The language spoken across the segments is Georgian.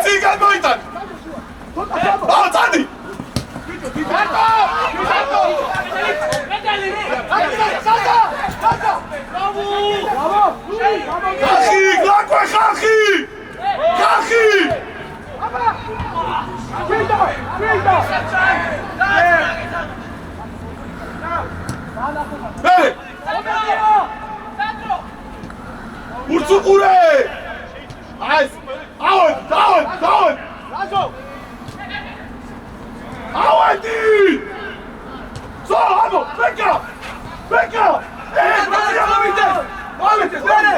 Zi, gan moitan! ამო, ბეკა! ბეკა! მოვიდე, მერე!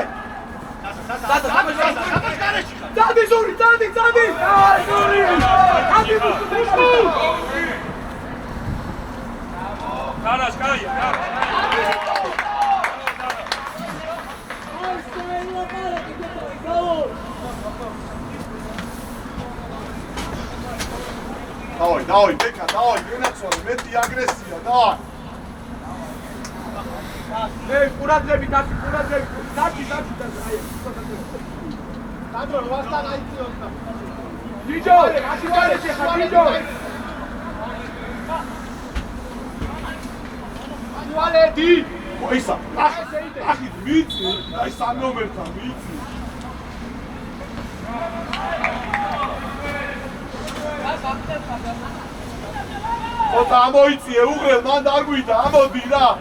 Წადი ზური, წადი! ზური! წადი ბუშკუ! Კარას, კაია, Давай, Бека, давай, გენაცვალე, მეტი აგრესია, давай. ყურადღები, დაკი, დაკი, აი. დადრო, ვასთან აიწიოს და. დიჯო, აშიგარეში ხარ, დიჯო. ვალედი. ისა, ახი, ვიცი, აი სამომერთა, ვიცი. Ota amoiție, ugrel, mand arguita, amodi, da!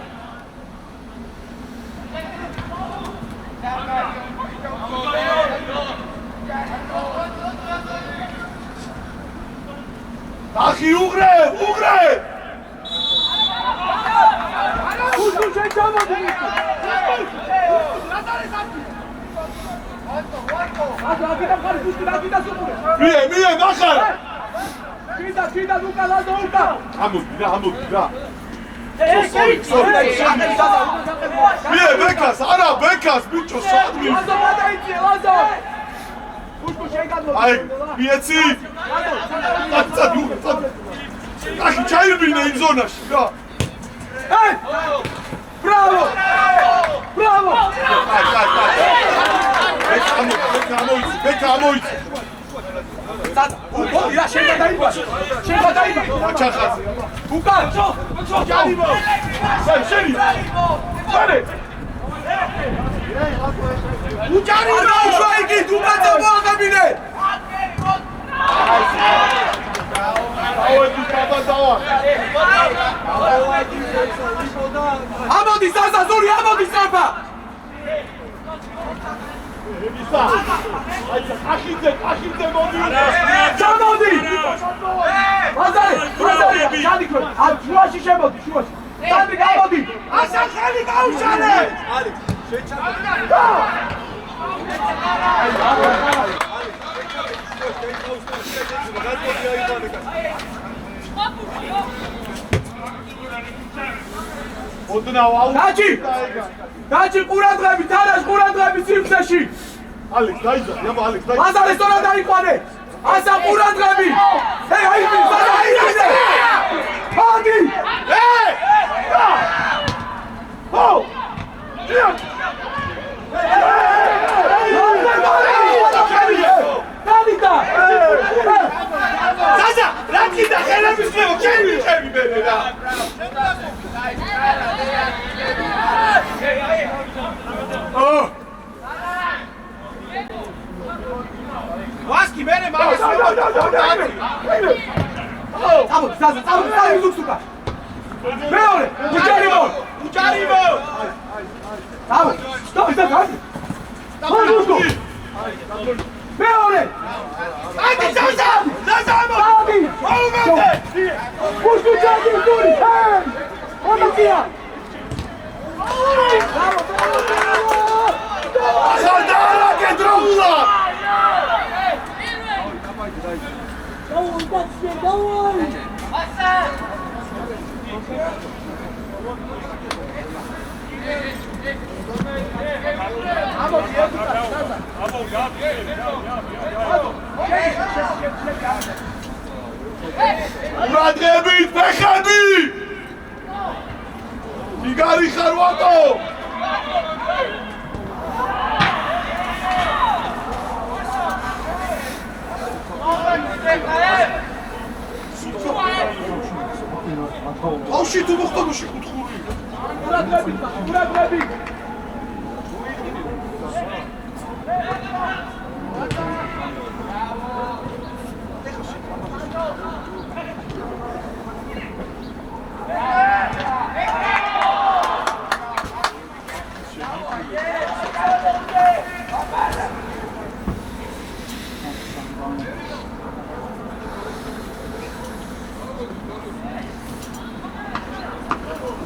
Ahi, ugrel! Mie, nachar! Kida, Luka, Luka! Amodi, da! Mie, Bekas, ara, Bekas, bicho, sadli! Lazo! Ai, pieci! Ahi, čajrbine im zonaši, da! Ej! Bravo! Beka, amojici! Ja šega daima! Čahazi! Ukan! Čarimo! Šeri! Šeri! Učarimo! Švajki! Ukan za Boga bine! Amodi Sasa, Zuri, amodi Sapa! Achidze, modi! Chamodi! Mazare! Chadikro! Shuashi shemodi, shuashi! Chadik, amodi! Asa khali gaushale! Ali, Daci, ყურადღები, თარას ყურადღები სივრცეში. Alex, დაიძა, აბა Alex, დაიძა. მაზარე სწორად დაიყვანე. ასა ყურადღები. აი, დაიძა. მოდი. ჰო! ჯია. დავიდა. ზაზა, რა კიდე ხელების ხეო, ჩემი ბერე რა. Vaski, mene magas. Tamo, Zaza, Zuksuka. Meore, Uçarimo. Tamo, stop, hadi. Vurdu. Meore. Hadi Zaza, hadi. Olmadı. Vurdu çarptı, Zuri. Hey, onu kia. Sardara Kedrolla! Давай! Uradrebit, fechedi! Igari Kharwato! Aushi tu moxtobushi kutxuri. Uradrebit.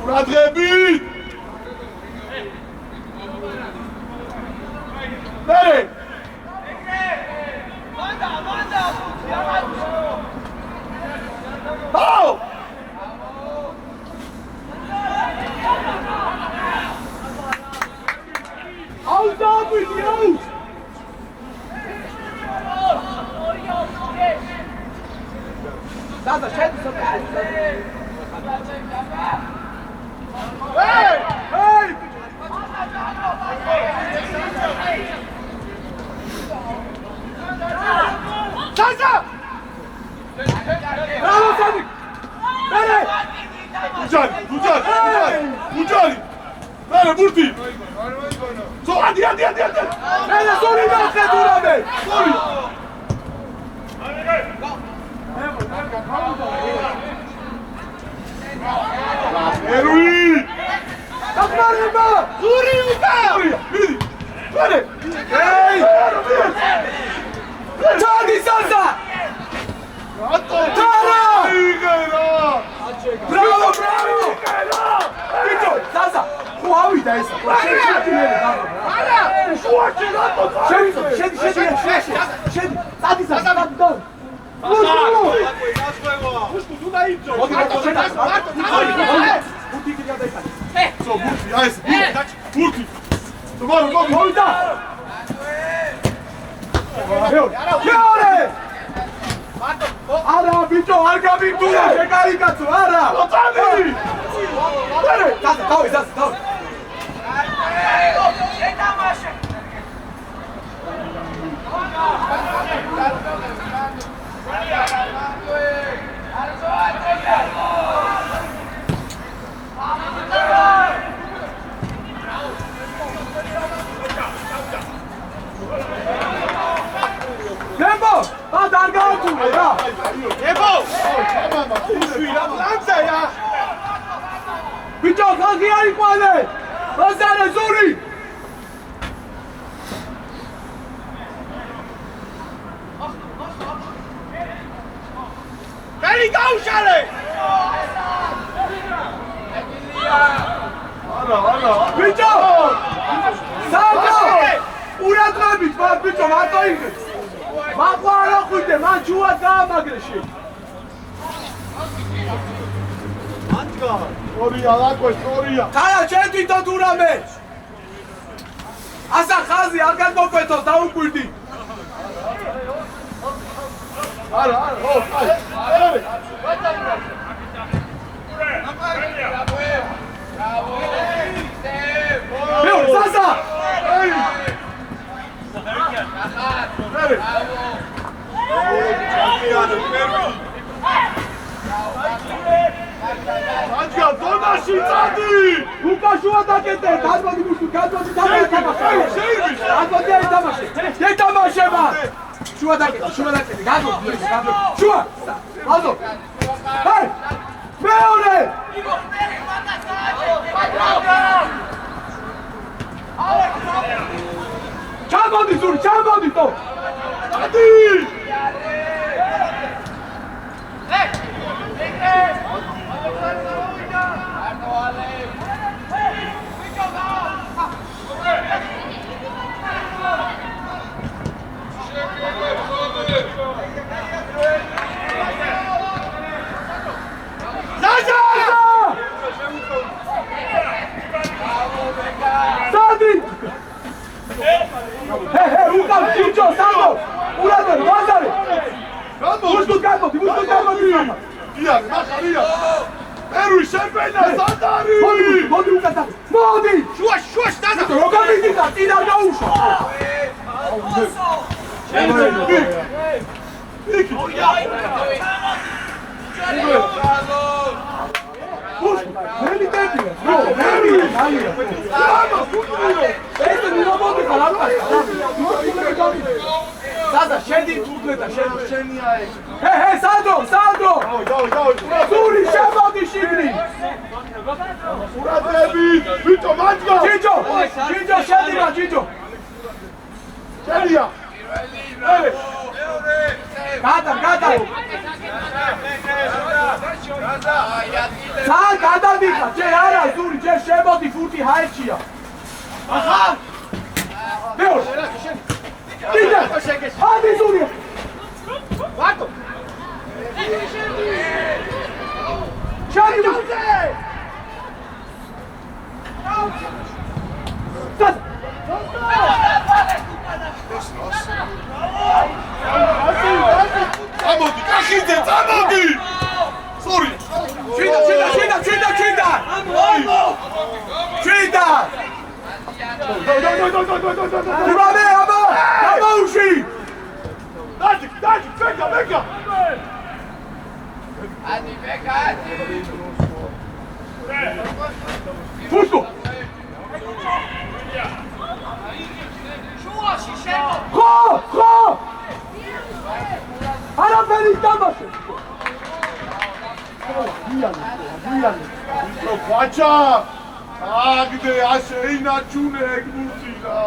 ყურადღებით! მერე! აუ! აუ დაგვიდი, აუ! Sada, šedi sa mene! Hej! Hej! Sada! Bravo, Sadik! Mene! Buđari! Mene, burti! Adi! Mene, Zoli, ne durame! Zoli! Erui! Takmarima! Zuriuka! Vidi! Vidi! Ej! Čadi Sasa! Tara! Bravo! Vidi! Sasa! Huavi da esa! Šedi! Sadi Sasa! Sadi dole! Pušku, tu da iđo! Burti ti ga da iđe! Co, Burti, ajde! Burti! Mogu da! Jore! Ara, bićo, arga mi tu! Čekali kad su, Ara! Otani! Sasa, kao i Sasa, kao! Tempo! Vada al gautu! Tempo! Bicho, kalki ari quale! Bazare Zuri! Veli gaušale! Bicho! Sado! Uradrobit, bicho, ma to igre! Ma qua roquite, ma giù a gamba greši! Matka! Storija, lako je storija! Kada četvrto durame! Asa Hazi, al kad mopeto, da ukurdi! Ara, ajde! Evo, Sasa! Mačka, donaši, Cadi! Lukašu atakete! Kadvodi muštu, kadvodi tamaše! Kadvodi je tamaše! Gdje tamaše, ma? Šuva atakete, kadvodi! Šuva! Aldo! Hej! Meone! Čambodi, Zuri, čambodi to! Cadi! Sadi! Hej, Lukav, Čičo, Sando! Uradan, Vazare! Muško kadvodi! Ijan, naša Ijan! Eruj, šerpenja, Sandari! Vodi Lukav, vodi! Šuš, Sanda! Roga vidi da ti da ga ušao! Viki! Veli tebi! Veli! Eto mi ne mogu da Sada, šedi tu gleda, šedi. Hej, Sandro! Zuri, šemodiš igri! Uradrebi! Vito, mačka! Čičo, šedi ga, Čičo! Šedi ja! Gadar! ძალიან გადადიხარ, ჯერ არა ზური, ჯერ შემოდი ფურტი ჰაერჩია. ახლა მეორე. კიდე. ადი ზური. ვაკო. შარიმ. Წამოდი, კახიძე, წამოდი! Sorry. Ჩინდა! ჩინდა! ურამე, აბა! გამაუში! დაჯი, ბეკა! Adi, beka, adi! ფუშტო! შუაში შენო! ხო! არაფერი დამაშე! ვიანი! Ბაჭა! აგდე ასე ინაჩუნე ეგმუთი რა.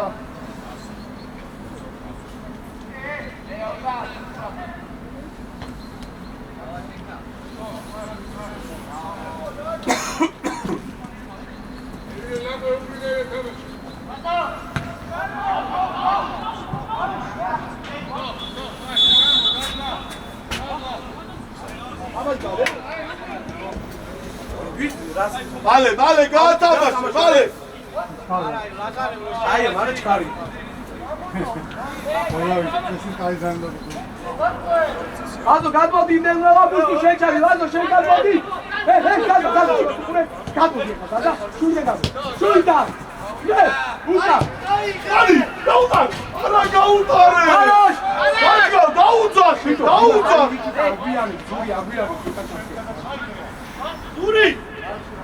Vale, გაათამაშე, vale. აი, მარა ჩქარი. Აზო გადმოდი იმდენღა ბუსტი შეჭარი, აზო შეგადმოდი. გადმოდი ხა და შუიდა. უკა. Ალი, დაუტარ. არა გაუტარე. არაშ. ბაჭა, დაუძახი. აგვიანი. დური.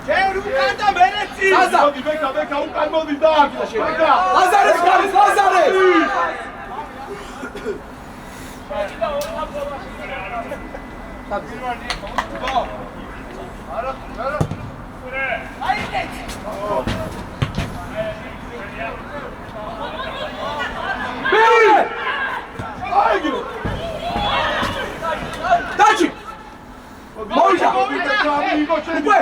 ჯერ უკან და მერეცი! მოდი, ბეკა, უკან მოდი და ბეკა. ლაზარეს გარის, ლაზარე! დაჩი! მოიჭა! უკვე!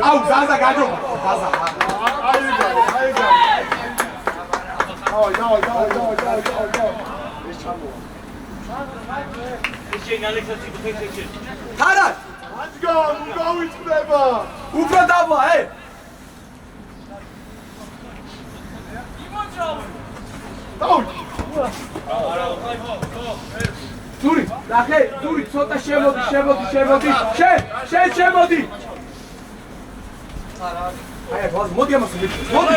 აუ, ზაზა გაჯობა! ზაზა! აიგა. ეს ჩამოვა. თარად! აჯგან, გავიწდება. უფრო დაბლა, ზური, ნახე, ზური, ცოტა შემოდი. შენ შემოდი. აი, მოდი ამას ვიტყვი. მოდი.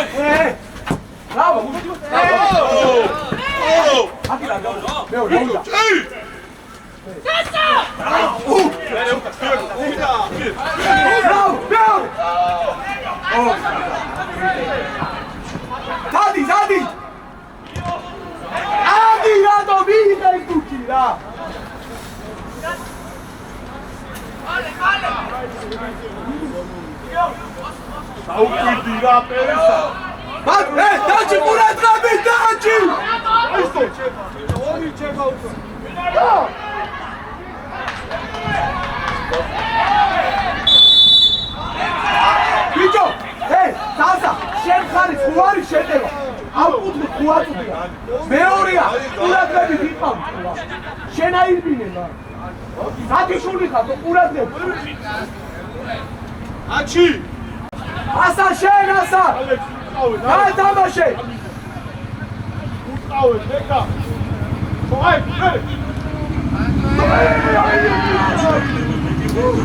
ბრავო, მოდი. აკირა, მეორე, მოიდა. დადი! ადი რატო მიიღე გუჩი რა? აუკვირდი რა პერესა. დაჩი ყურადღები, დაჩი! აისო. ორი ჩება უფრო. ბიჭო, თასა, შენ ხარის ხუარი შეტევა. ავკუთლი ხუაწუდია. მეორეა, ყურადღები ვიყავ. შენ აირბინე რა. სათიშული ხარ, ყურადღები. აჩი. ასა შენ, ასა. გაათამაშე. უწყავე, ბეკა.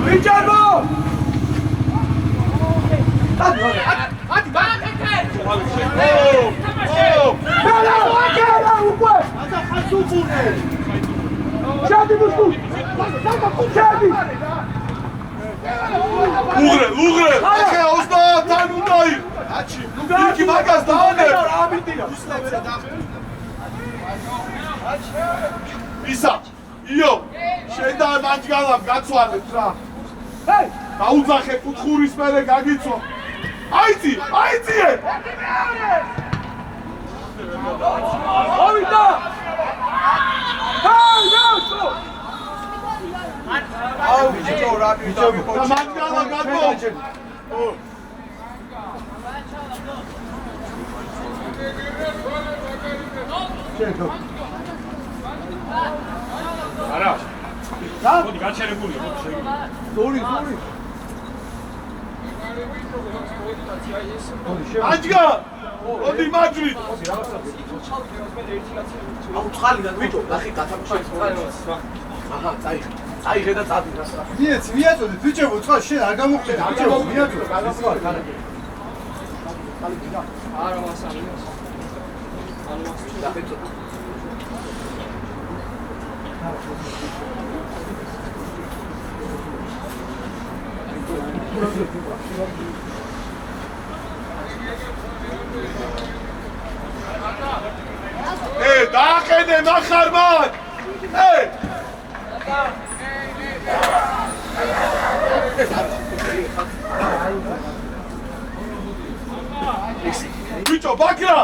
ბიჭებო! უღრე, ახლა 30-დან უნდა იყო. აჩი, იქი მაგას დაანებ. ისა, იო, შენ და მაჯგალამ გაცვალეთ რა. დაუძახე კუთხურის მერე გაგიცო. აიწიე! ავიდა! აუ ბიჭო რა ბიჭო და მაგდალა გაგო არა რა მოდი გაჩერებულია მოდი შეგიძლია ზური აჯგა მოდი მაჯვით აუ ცხალი და ბიჭო ნახე გათამაშე აჰა წაიღე და წადი რა მიაწოდეთ ბიჭებო წყალ შენ არ გამოხდეთ ბიჭებო მიაწოდეთ არა მასალი დააყენე მახარ მან ბიჭო ბაკრა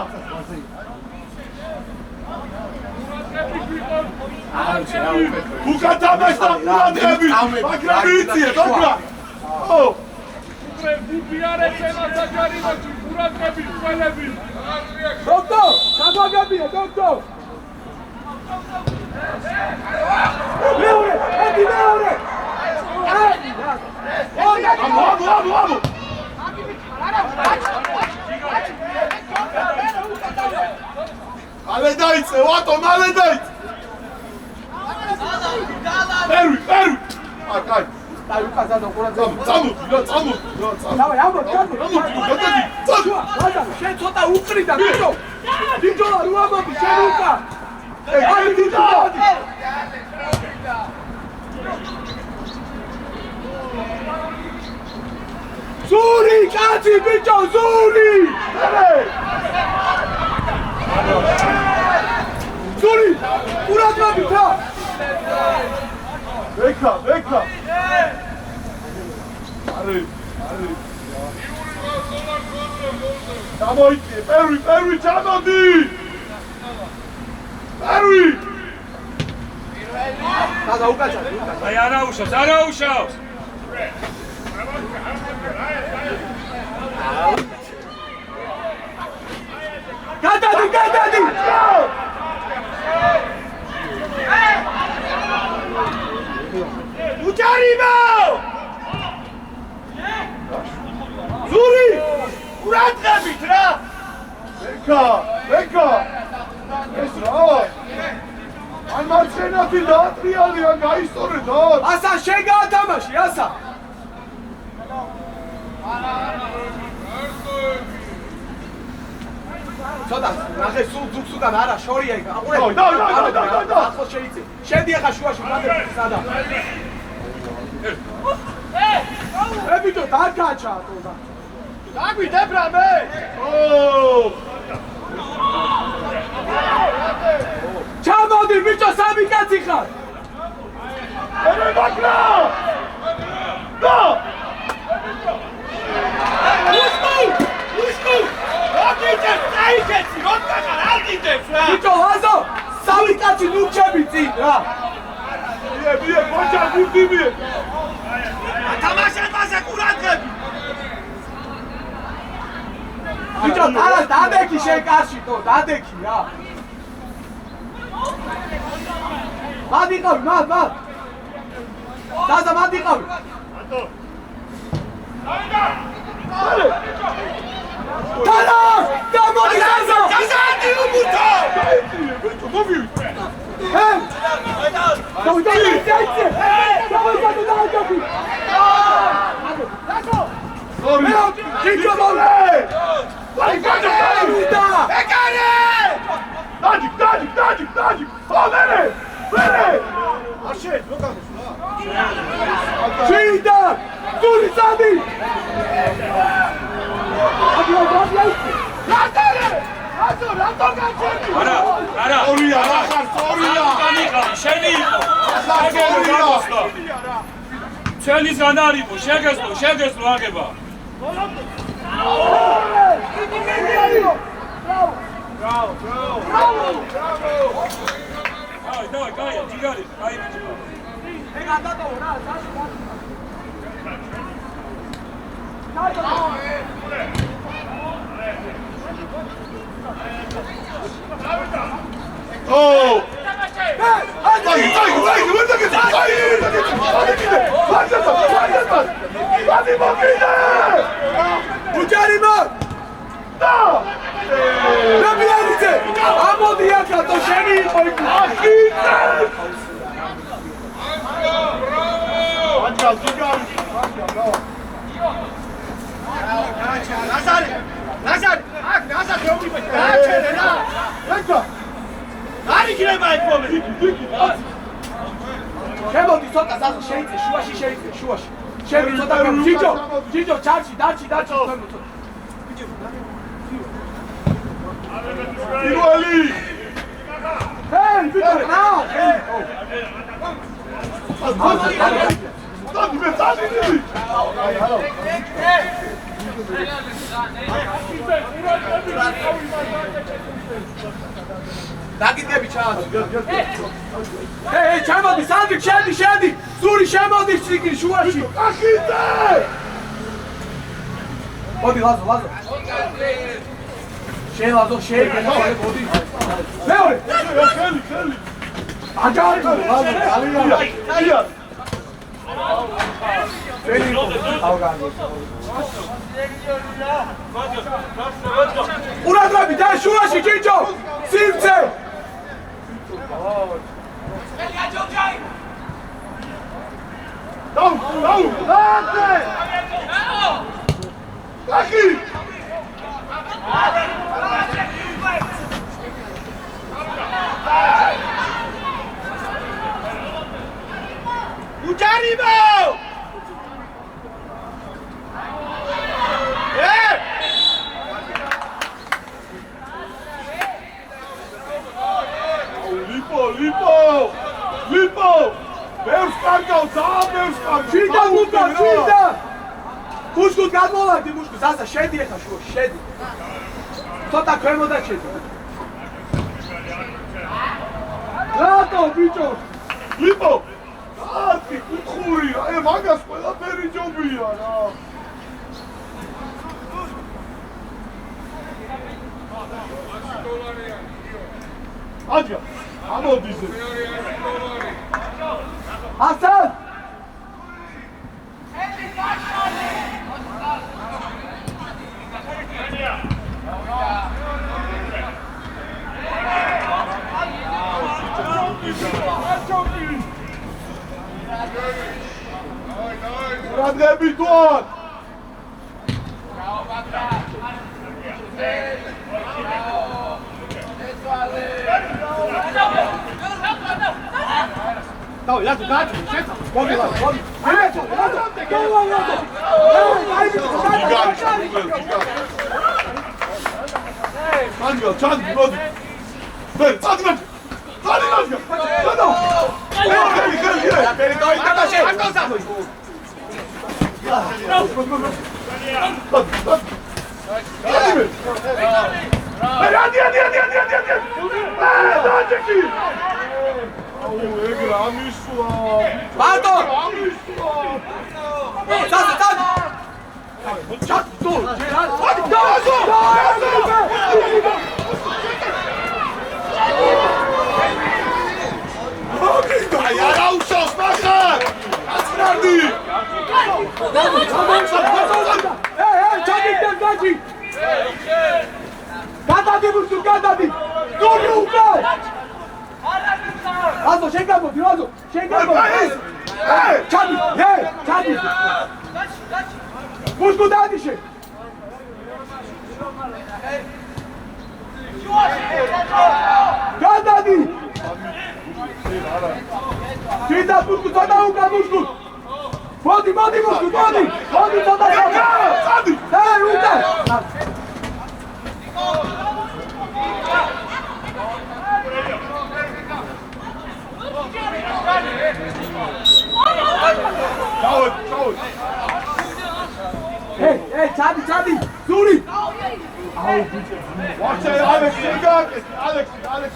უკან დამაშდა ყურადღები ბაკრა მიიწიე ბაკრა ო დოქტორ დაგვაგებია დოქტორ მეორე ედი მეორე ამო მალე დაიწე ვატო მალე დაიწე პერვი აკაი და უკაზა და ყურადღება წამოდი რა დავай ამბობ წამოდი შენ ცოტა უკრიდა ბიჭო ბიჭო რა ამბობ შენ უკა აი ბიჭო ზური კაცი ბიჭო ზური ზური ყურადღებით რა ვეკა არი გამოიწე პერვი ჩამოდი პერვი და უკაცა აი არა უშავს გადადი უჯარიმო ზური ყურადღებით რა ვეკა ეს რა ან მარცხენათი დაატრიალია გაისტორე და ასა შენ გაათამაში ასა ცოტა ნახე სულ ზუგსუგან არა შორია იქ აყურე და ახლა შეიცი შედი ახლა შუაში მაგები სადა ბიჭო დაგაჩა თორდა დაგვიდებ რამე ჩამოდი ბიჭო სამი კაცი ხარ ე ბაკრა და ბიჭო ვაზო სამი კაცი ნუჩები წინ რა მie ბოჭა გურდი მie თამაშებაზე ყურადღები ბიჭო თარა დადექი შენ კარში თო დადექი რა მადიყავი მად დაზა მადიყავი თარა გამოდი დაზა გაზეთი უბუთო ბიჭო მოვივი არა ორია ახარ სწორია შენი იყო ცელისგან არ იყო შეგეძლო აგება დავай, кай, тигали, кай. ო! უჯარიმო! და! და მიანიცე! ამოდი ახლა თო შენი იყო იქ. ახიძე! აჯა ზიგარი. ნაზარი! ნაზარი! აქ ნაზარი ეუბნება. დააჩერე რა! ეკა! არი გინება იქ მომენტი. შემოდი ცოტა ზაზო შეიძლება შუაში შეიძლება შუაში. შენი ცოტა ჯიჯო ჯიჯო ჩარჩი დარჩი ქვემო ცოტა. პირველი! ჰეი ვიტო რა! სტოპ მე წადი! დაგიდგები ჩააძ. ჰეი ჩამოდი სანდრიკ შედი ზური შემოდი ციკი შუაში. ახიძე! მოდი ლაზო შენ ლაზო მოდი მეორე ხელი აჯარი ლაზო გალია შენი ავგანი ყურადღები და შუაში ჯიჯო სივრცე დაუ ლაზე ახი უჯარიმო! ლიპო! ბევრს კარგავს, ბევრს კარგავს. ჩიდა! მუშკუს გადმოვარდი მუშკუს, ასა შედი ახლა შუაში, შედი. ცოტა ქვემოდან შედი. რატო ბიჭო? ლიპო! არტი კუთხური, აი მაგას ყველაფერი ჯობია რა. აჯა, ამოდის. ასან! რადგები თوان დავი ლაზო გაჩი შეცა მოდი მოდი ლაზო მანგა ჩანდი მოდი ვერ წადმა ხალინაშა დადო ხელი ტერიტორია დაშე Marto! Lazo, chega, Lazo, chega, Chadi, Chadi. Muscu dadi się. Gadadi. Chida, muscu, co da uka, muscu. Modi, muscu, modi, co da uka. Hej, uka. Hey, Chadi, Zuri! Watch it, Alex, you got it! Alex, you got it!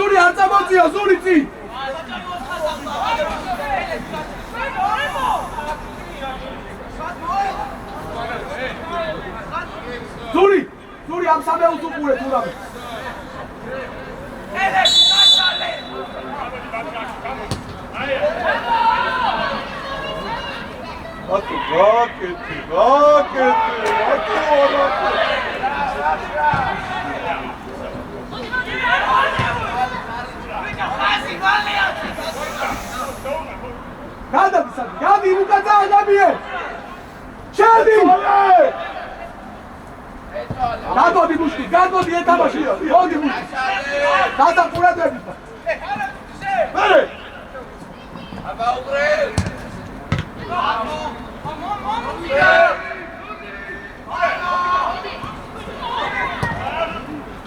ზური არ წამოწია ზური წი ზური ამ სამეულს უყურე თურამე ატო გაკეთე ატო გადი უკაცა ადამიე შედი გადოდი მუშკი გადოდი ეთამაში მოდი მუშკი დადა ყურადღებით მერე აბა უყრე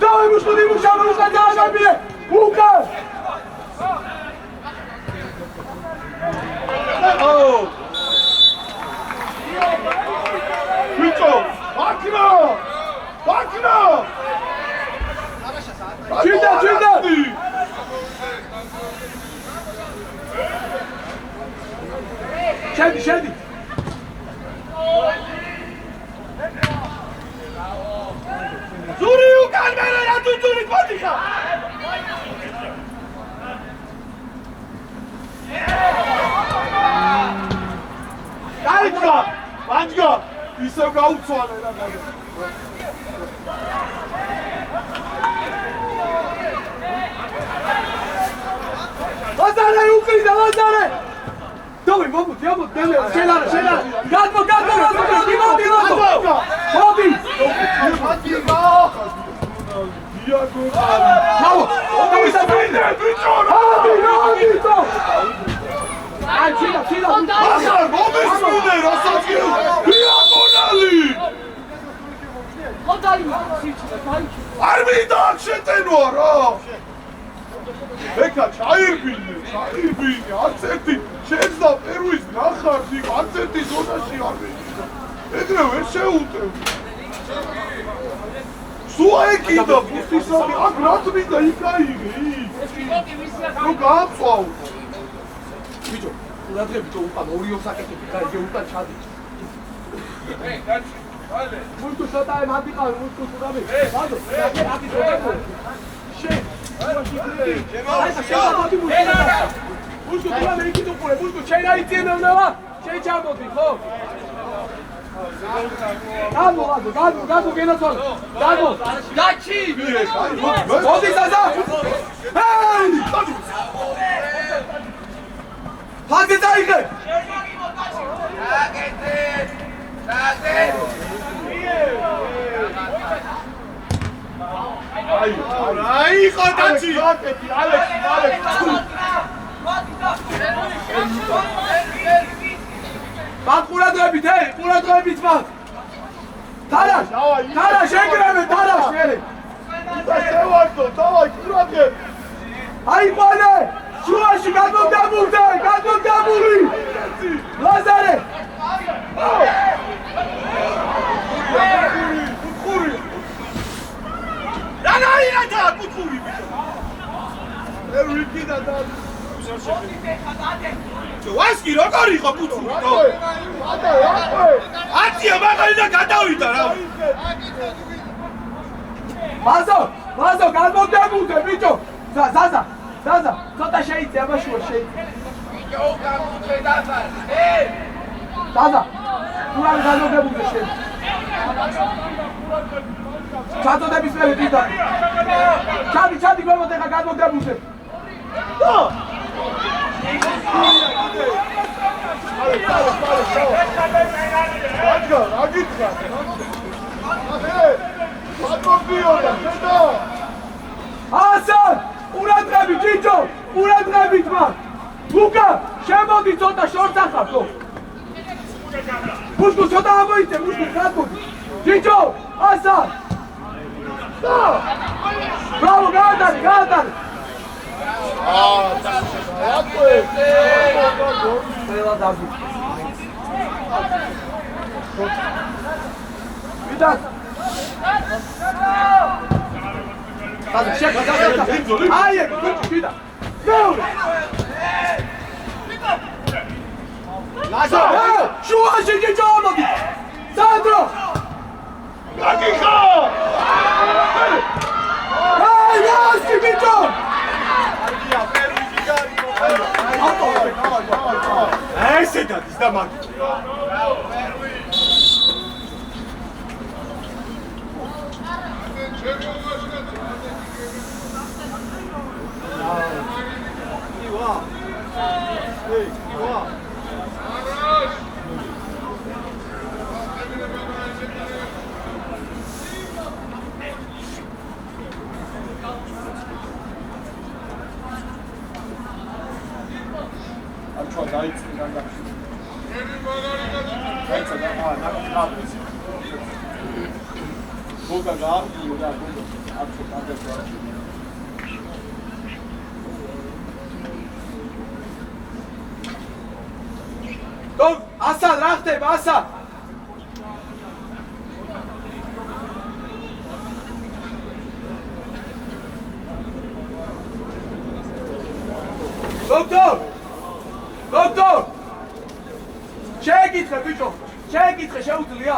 დავი მუშკი მუშავა უკაცა ადამიე უკა Oh! Bicho! Makina! Çilda! Şedi! Zuriu kalmere ya tuturi patika! Manjga! ისევ გაუცვალე რა გაგე. ლაზარე უკრიდა ლაზარე! დავი მომუთ შელა გადმო მოდი! დიაგო ჩაო! ოდესა ბიჭო! აი ჩილა ახალ მომესმუნე რასაც კი დიაგონალი არ მინდა აქ შეტენვა რა ეკა ჩაირბინე არც ერთი შეძდა პერუის ნახარს იქ არც ერთი ზონაში არ მინდა ეგრე ვერ შეუტევ სუა ეკიდა ბუსისავი აქ რაც მინდა იქ აიღე რო გააწვაო ბიჭო, ყურადღებით უკან ორი ოსაკეთები გაიგე უკან ჩადი. მუშკუ შოტაე მადიყავ მუშკუ სუდამი. ბაზო, აკი ზოგადო. მუშკუ თურმე იქით უყურე, მუშკუ შენ არ იწინებნება? შენ ჩამოდი, ხო? გადმო გენაცვალე. გადმო. გაჩი. მოდი საზა. ჰეი! ფაზე დაიღე! აი ხოდაცი! ყურადღებით, ყურადღებით მაგ! თარაშ ეგრევე, თარაშ მერე! და შევარდო, დავაი ყურადღებ! აიყვანე! შუაში გადმოგდაბული! ლაზარე! კუთხური! რანაირადა კუთხური? ვიკიდა და ვასკი როგორ იყო კუთხური? ადა აცია მაგარი და გადავიდა რა. მაზო გადმოგდაბულდე ბიჭო! ზაზა! ცოტა შეიძლება შუა შეიძლება. ბიჭო გამუწე დაბა. ზაზა! თურმე გადმოგდაბულდე შეიძლება. ჩაწოდების მერე დიდა. ჩადი გვემოთ ეხა გადმოგდაბულდე. აგიტყა. მადმოდიოდა, შედა. ასან! ყურადღებით ჯიჯო! ყურადღებით მაგ! ლუკა! შემოდი ცოტა შორს ახავ! მუშკუ ცოტა ამოიწე, მუშკუ გადმოდი! ჯიჯო! ასან! ბრავო, გაატარე! ყველა დაგვი. ვიდათ! აი ეგ ვიდა მეორე ლაზო შუაში ჯიჯო მოდი სანდრო გაგიხო აი გასი ბიჭო ესე დადის და მაგ ასად რა ხდება ასად დოქტორ შეგიკითხე ბიჭო შეგიკითხე შეუძლია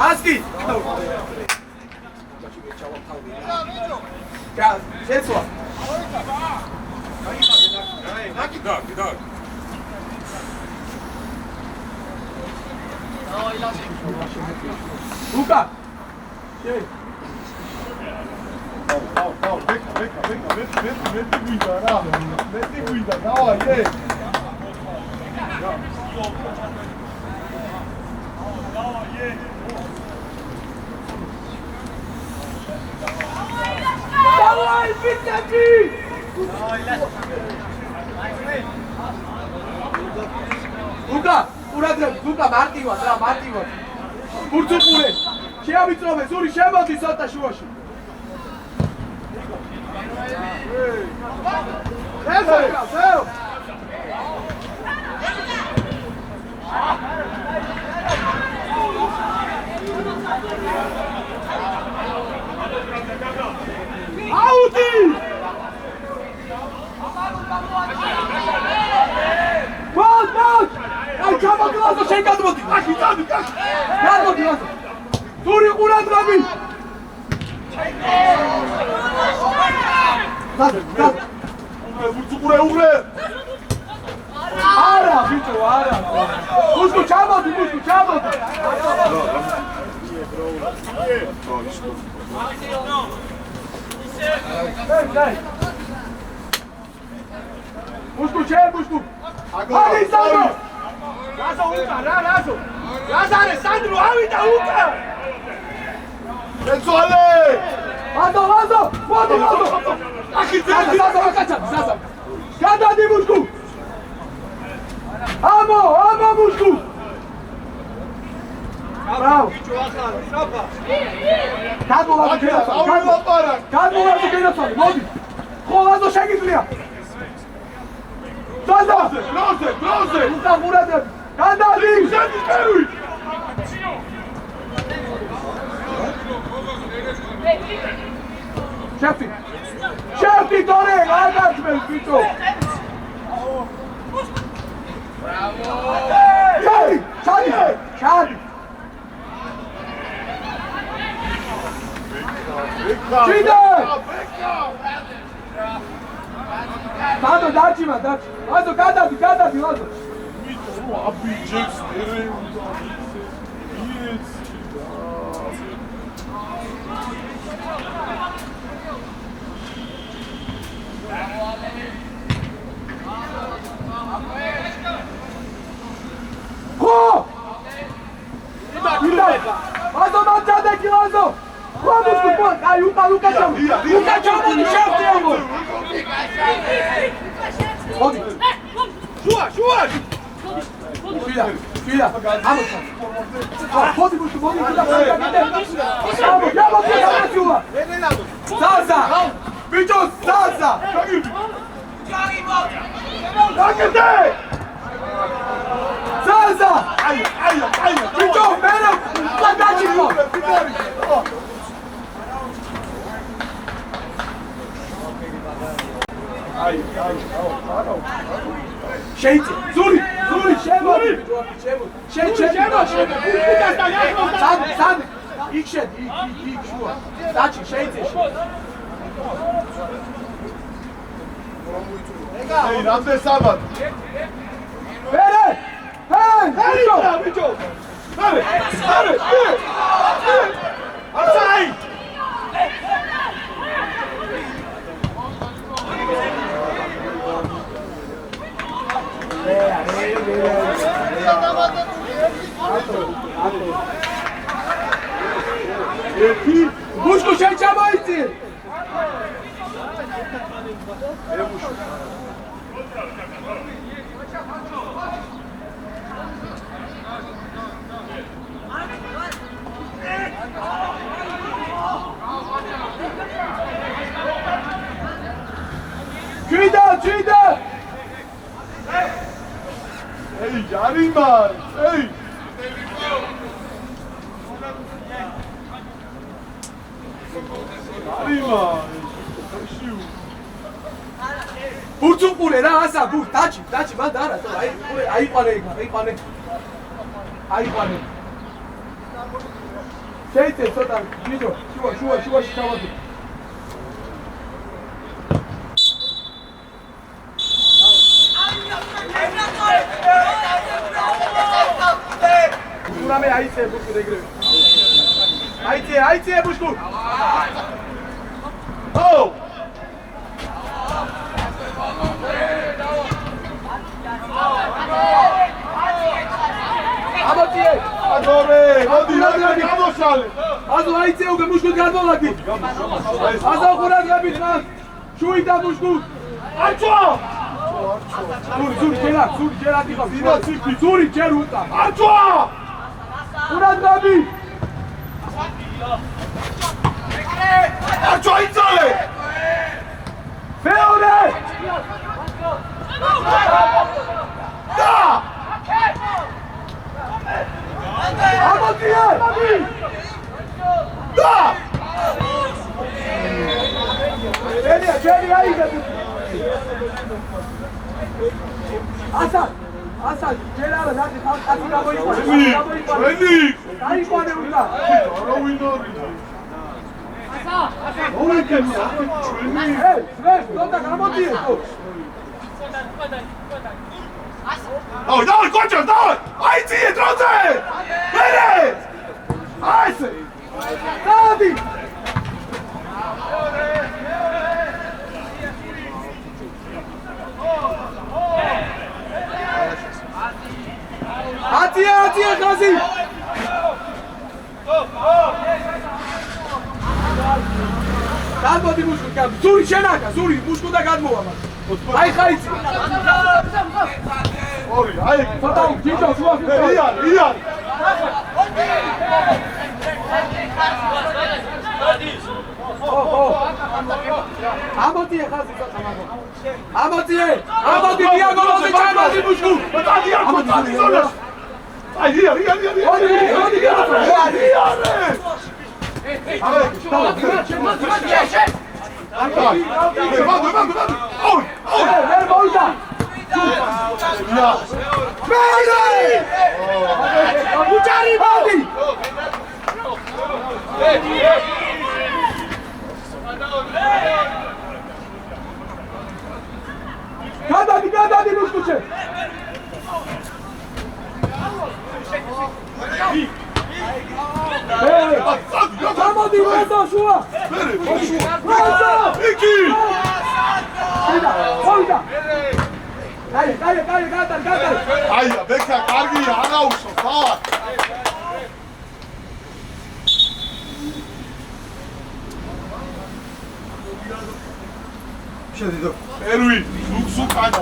ასკი შეცვა გიგა უკა მეტი გვიდა დავაი დავაი ბიჭები უკა ყურადღებით უკა მარტივად რა მარტივად ბურთუყურე შეავიწროვე ზური შემოდი ცოტა შუაში ზეო აუტი გოლ აი ჩამოგლაზო შენ გადმოდი გადმოდი ლაზო ზური ყურადღები უღრე არა ბიჭო არა მუსკუ ჩამოდი მუსკუ აი სანდრო ლაზო უკა რა ლაზო ლაზარე სანდრო ავიდა უკა ეცვალე ლაზო მოდი ლაზო ლაზო აკაჩა გადადი მუსკუ ამო მუსკუ ბრავო ბიჭო ახლა საფა გადმოვარდი გენაცვალე მოდი ხო ლაზო შეგიძლია დროზე უკა ყურადღებით გადადი შეგიძლია შევტი დორე არ გაჩვენს ბიჭო ჩადი ჩიდე მადო დაჭიმა ლაზო გადადი ლაზო აბიჯექს ერე ლაზო მანჩადეკი ლაზო ხომის უკვე აი უკა ჩამოდი შევტი ამო მოდი შუა ვიდა Fila, vamos. Pode muito bom, Salsa! Bicho, salsa! Salsa! Bicho, menos! Fantástico! Shade, Zuri, Shemo, Sad, ilk shed, ilk shua. Dachi, Shade. Hey, Ramde Sabat. Bere! Hey, Bicho! Hadi! Atsay! Bushko şey çabaydı. Çüyda! Hey, Yarima! Hey! Yarima! Burçukule ra asa bur tachi man dara ayıpane. Şeyse sotan gidiyor. Şu şavadı. Burame ayıse bu regre. Ayıse bu şu. Oh! Amatiye. Adore! Hadi, გამოშალე! Azo ayıse uge muşkut gadolagi. Azo kurat gabit lan. Şuy da muşkut. Arço! Zuri gela tipa. Zuri geruta. Arço! Kurat gabi. Arço იცალე! Feore. Da! Amatiye. Da! Çeli ayıse. Hasan, gel abi hadi kaçına boyun var. Veli! Ayıp var burada. Ara winori! Ola kemsa! Hey, Sven, dota kamotiye. Давай, давай, кончим, давай! Айти, дрозе! Бери! Айси! Hadi. Atiye Gazi. Gadmodi mushkut gad. Zuri shenaka, Zuri mushkut da gadmova. Ay khayitsi. ორი, აი, Fatal, ჯიჯო, შუა. იან! Amatiye Gazi satamako. Amatiye diagolose çarmadi mushku. Πατάδι, πατάδι, ζώνες! Აი, იან! Hadi. Ver boyda. ია! Beyler! Uçari hadi. Gadadi mushkuçe. Hey! Amati Gaza şua. Gaza! Iki! Boyda. Dale, gadal. აი, ბექა, კარგია, არა უშო, დავა! შედიდო. ერვი, ზუგსუკანა.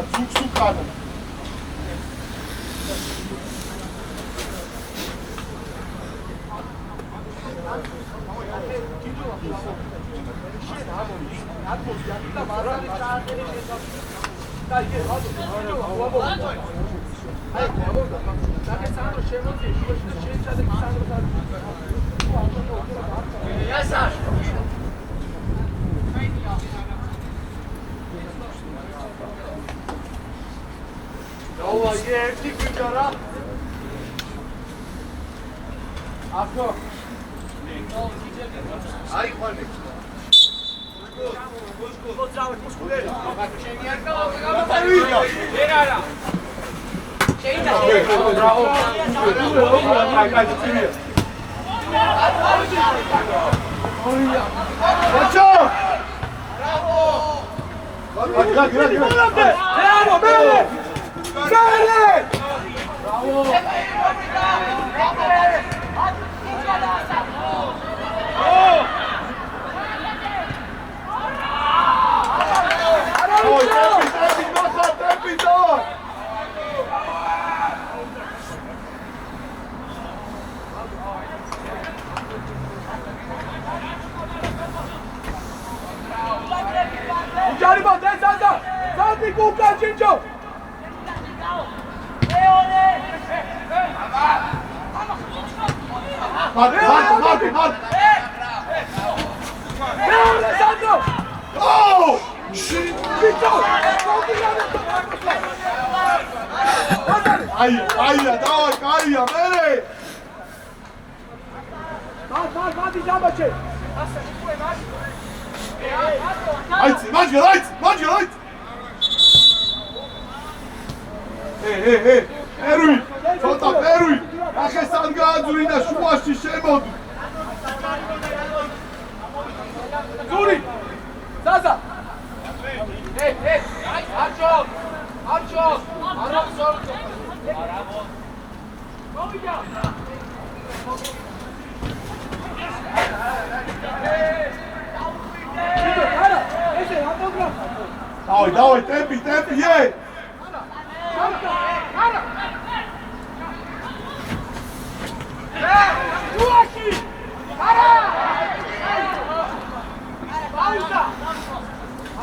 Давай, темпи, ей!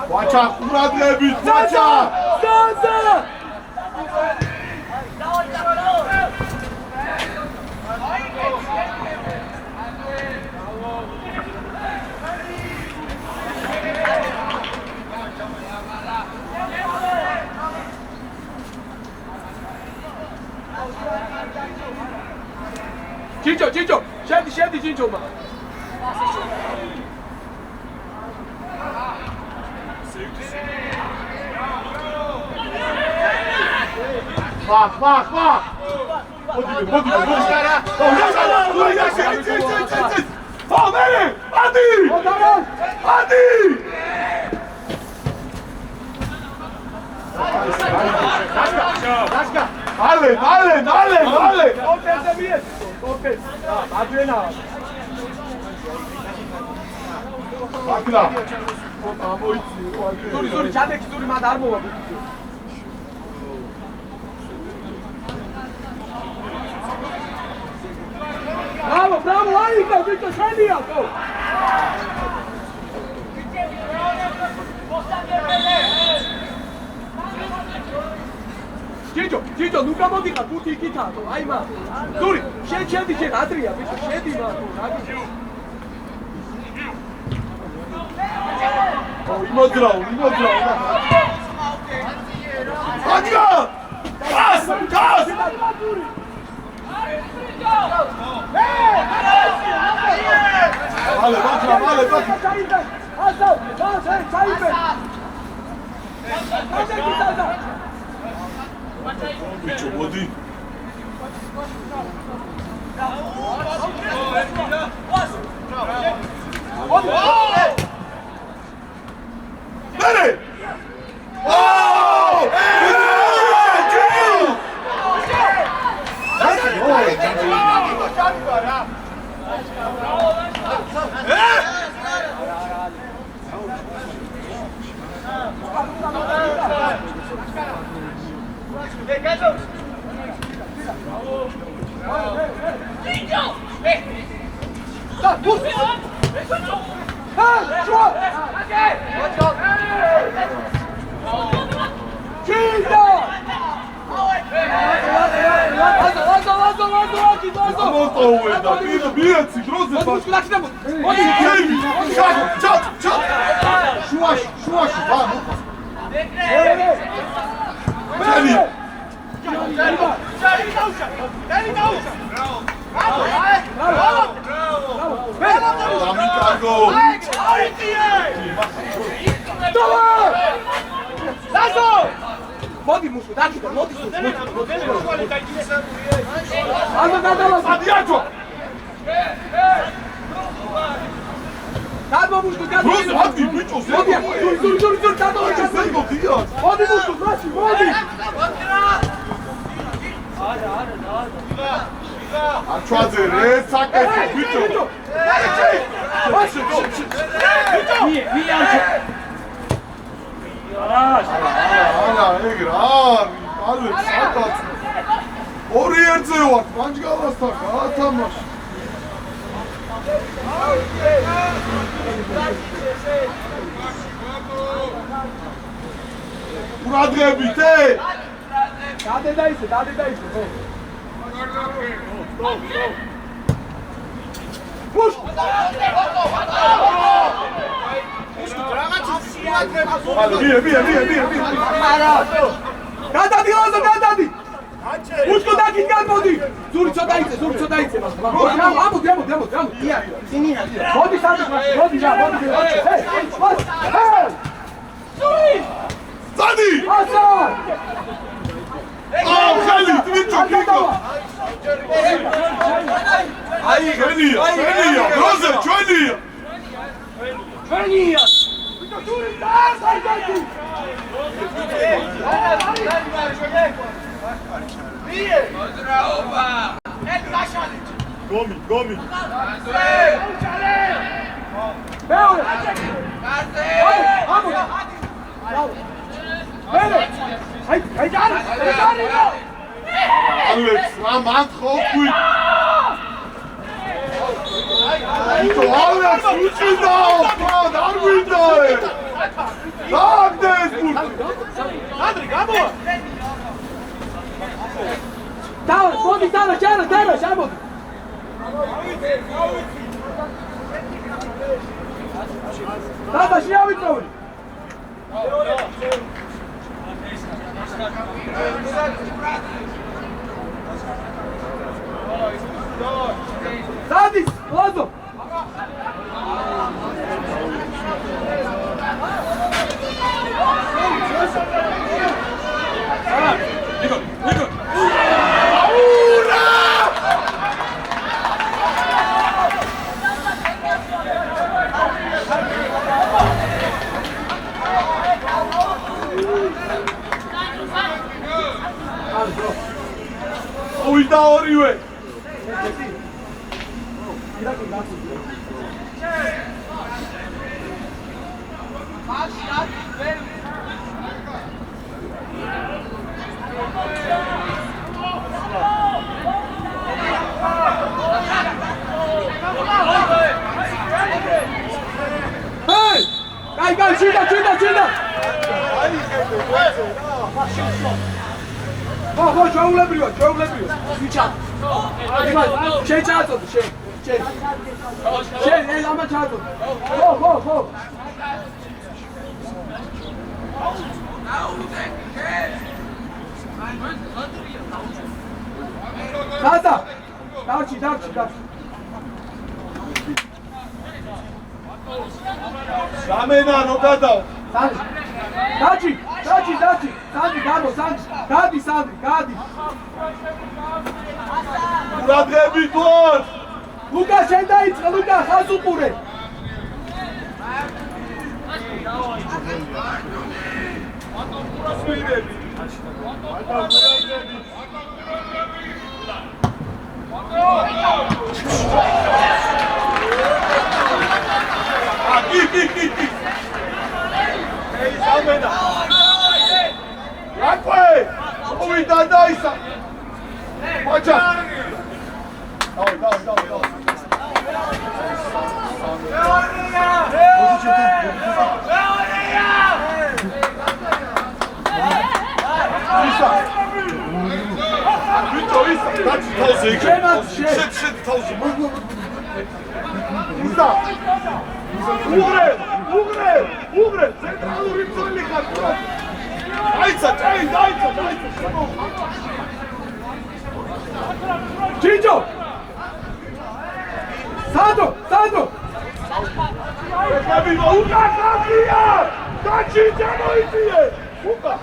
Вача, урадлебит, Вача! 진짜 쉐디 진짜만 막 어디 파메리 아디 달래 아드레나 마키나 소리 자백기 소리만 안 먹어 Bravo, aí, Victor, sai ali, ó. Giorgio, nunca vou dizer tudo que tá, aí, mano. Duri, cheio de geradria, bicho, cheio de mano. 이모들아. 가자! 가스! 말해. 미쳐 어디? 내래! მოდი მუშკო, დაგიდე, მოდი. დადო მუშკო, დადო. მოდი ბიჭო, ზურ, დადო. მოდი მუშკო, მაშინ, მოდი. აჩვაძე რე საკეთე ბიჭო. არა, ეგ რა არის? ალექ საკაც. ორი ერთზე ვარ, პანჯგალასთან გაათამაშე. ურადღებით, დადე დაიცე, ხო. გადადი. მუშკო დაგიგან მოდი. ზური ცოტა იცე. ამოდი. მოდი სადღაც, მოდი. ზური! წადი! ასა! ხელი, ბიჭო, კიკო. აი, ხელია, როზე, ჩვენია. ზური დაასაიდი. გომი. მეორე. აი, ჯარი. ალექს, რა მანთხოვი. ალექს, უჩინდაო, არ ვიდაე. დაგდეს ბურთი. ანდრი, გამოვა. მოდი, დარა, შემოდი. დაბა, შეავიწოვი. დადის, ლაზო. Niko. უიდა ორივე. Gel, çiğne. Bak, çöğülebiliyor. Sıçan. Şey çağırdı, el ama çağırdı. Hop. Kaza. Darçı. Ramena, no gadav. Daci. Sandri, gamo, Gadi. Uradgebi tor. Luka, şendayitsa, Luka, Hazupure. Git. Hey, Ramena. Rakve. Ovi dadaysa. Maça. Давай. თავზე იქ. შენაც შენ. შენ თავზე. უსა უღრე ცენტრალური მწველი ხარ დაიცა ჯიჯო სადო ეხები უკა ხაფია დაჩი ჩამოიწიე უკა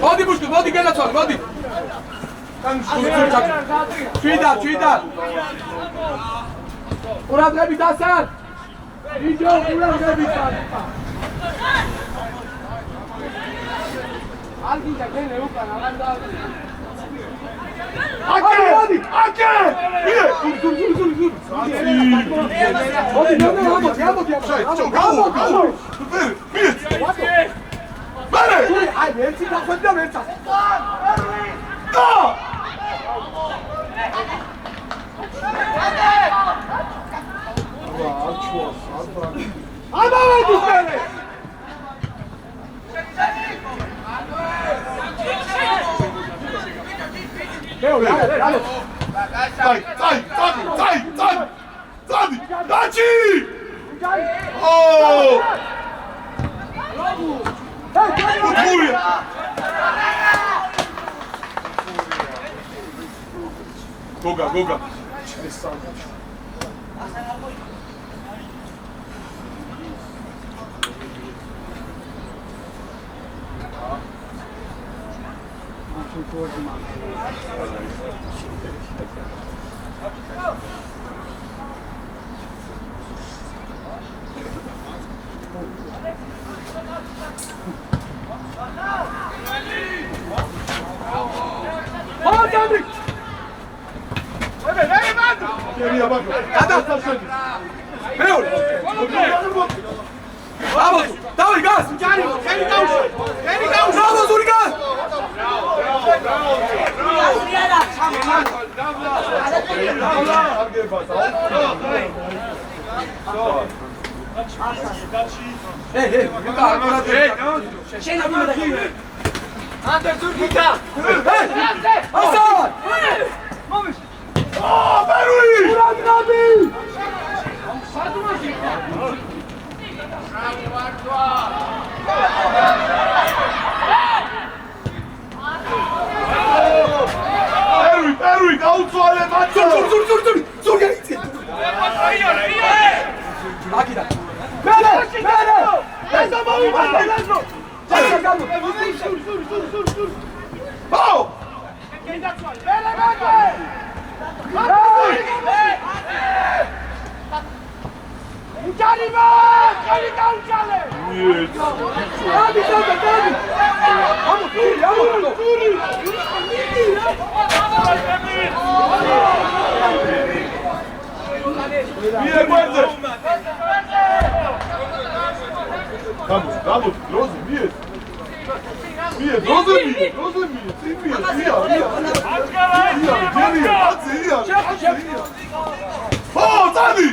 მოდი ბუშკი, მოდი გენაცვალე, მოდი. შვიდარ. ყურადღებით ასან. ვიდეო ყურადღებით ასან. ალგინდა გენე უკან, აღარ და მოდი. აი, ერთი დახვედი და ვერცა. ამავედი ფერე. დაჩი! გოგა. დავი გას! ხელი გაუშვა ბრავო ზური გას! Erwin, გაუცვალე მათო! ზურ გეიცი! აკიდა! მერე! ესა მოვიბადე ლაზრო! აუ! გენდაცვალე! მერე მაგე! უჯარიმა! ხელი გაუჩალე! დადი! ამო, ტური! მიეგვენზე! გამოდი, დროზე, მიე, დროზე მიე, წინია, წადი!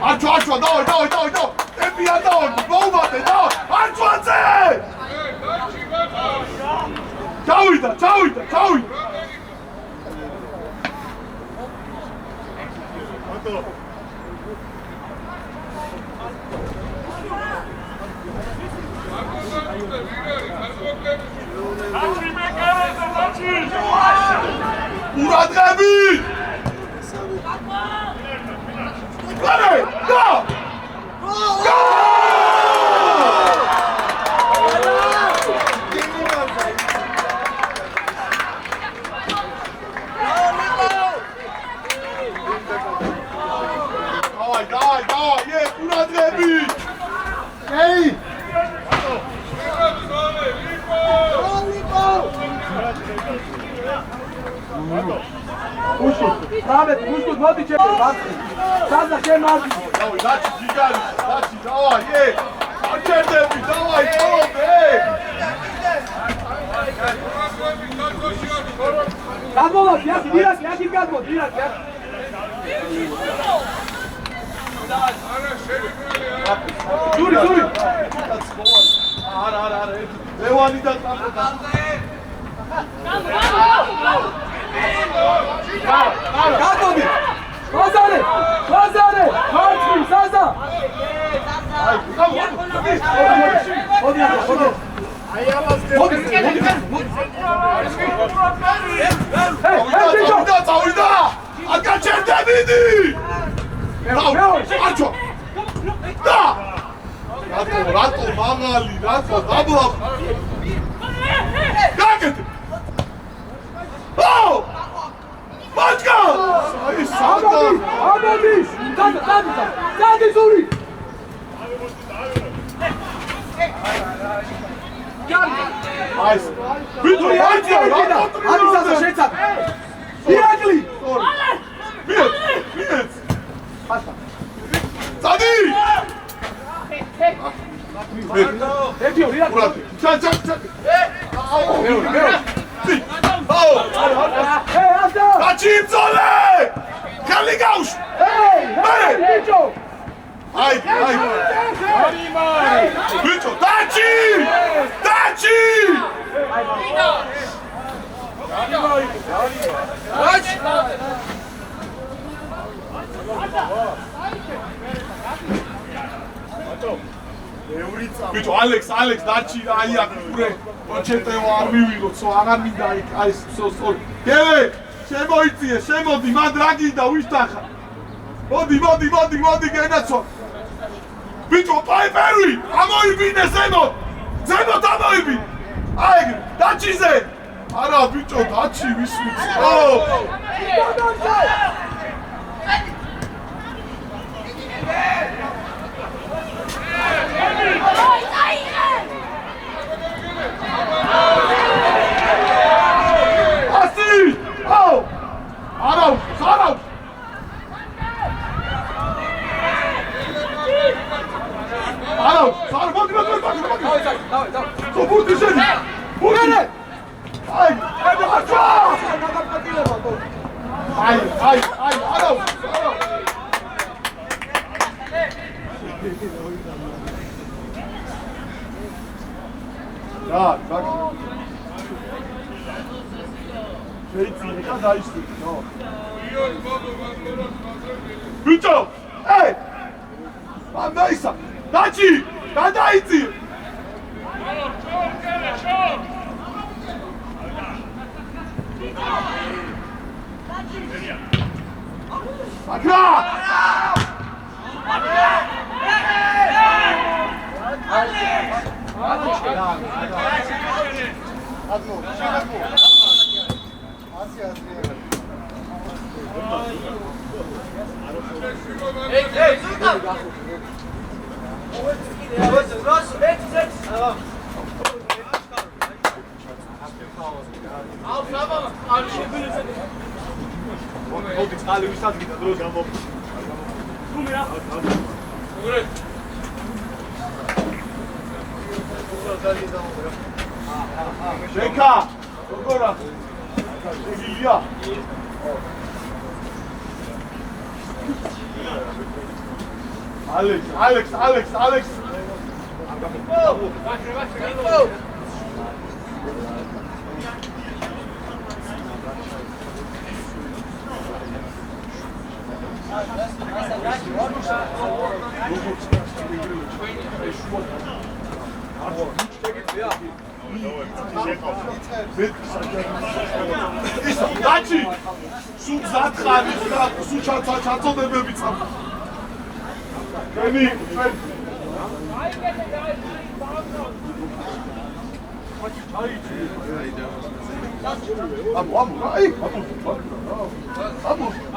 აჩვა, დავай, ტემპია დავай, მოუმატე, დავай, აჩვაზე! ჩავიდა! ურადღები! გარე! გო! David, gut, მოდი ჩემო, ბატონო. Სადა შენ მაგ. დავი, დაჩი ჯიგარი, დაჩი, დავაი, აჩერდები, დავაი, წოვდე. Gadmola, yaki, direkt, yaki gadmo, direkt, yaki. Zuri. არა, ლევანი და წამდა. Gadmodi. Lazare, martvi, Zaza. Hodi. წავიდა! აკაჩერდებიდი! არჩო! და! რატო მაღალი, რატო დაბლა? გაკეთე! ო! ბაჭკა! აი სადა! Abadi! Zaza, Zuri! აი ვიდური აიცა რა Adi Zaza, შეცა. Directly! მიეც წადი Etio, direkt. ჩან Hey, Azza! დაჩიმწოლე ხელი გავშ Hey, Nicho! აი ბიჭო დაჩი ბიჭო ალექს დაჩი აი აქ ურე კონჩეტეო არ მივიღო ცო აღარ მინდა აი სორი გელე შემოდი მან რა გინდა ვიშტახა მოდი გენაცო ბიჭო პაიპერი ამოიბინე ზემოთ ამოიბინე აი დაჩიზე არა ბიჭო დაჩი ვის ვიცი ბიჭო ე მანდაისა დაჩი გადაიცი აკრა მოდი წყალი ვისადგინა დროს გამო შეკა როგორა შეგილია ალექს ისა დაჩი სულ ზათხარი სულ ჩაწოდებები წამ გენი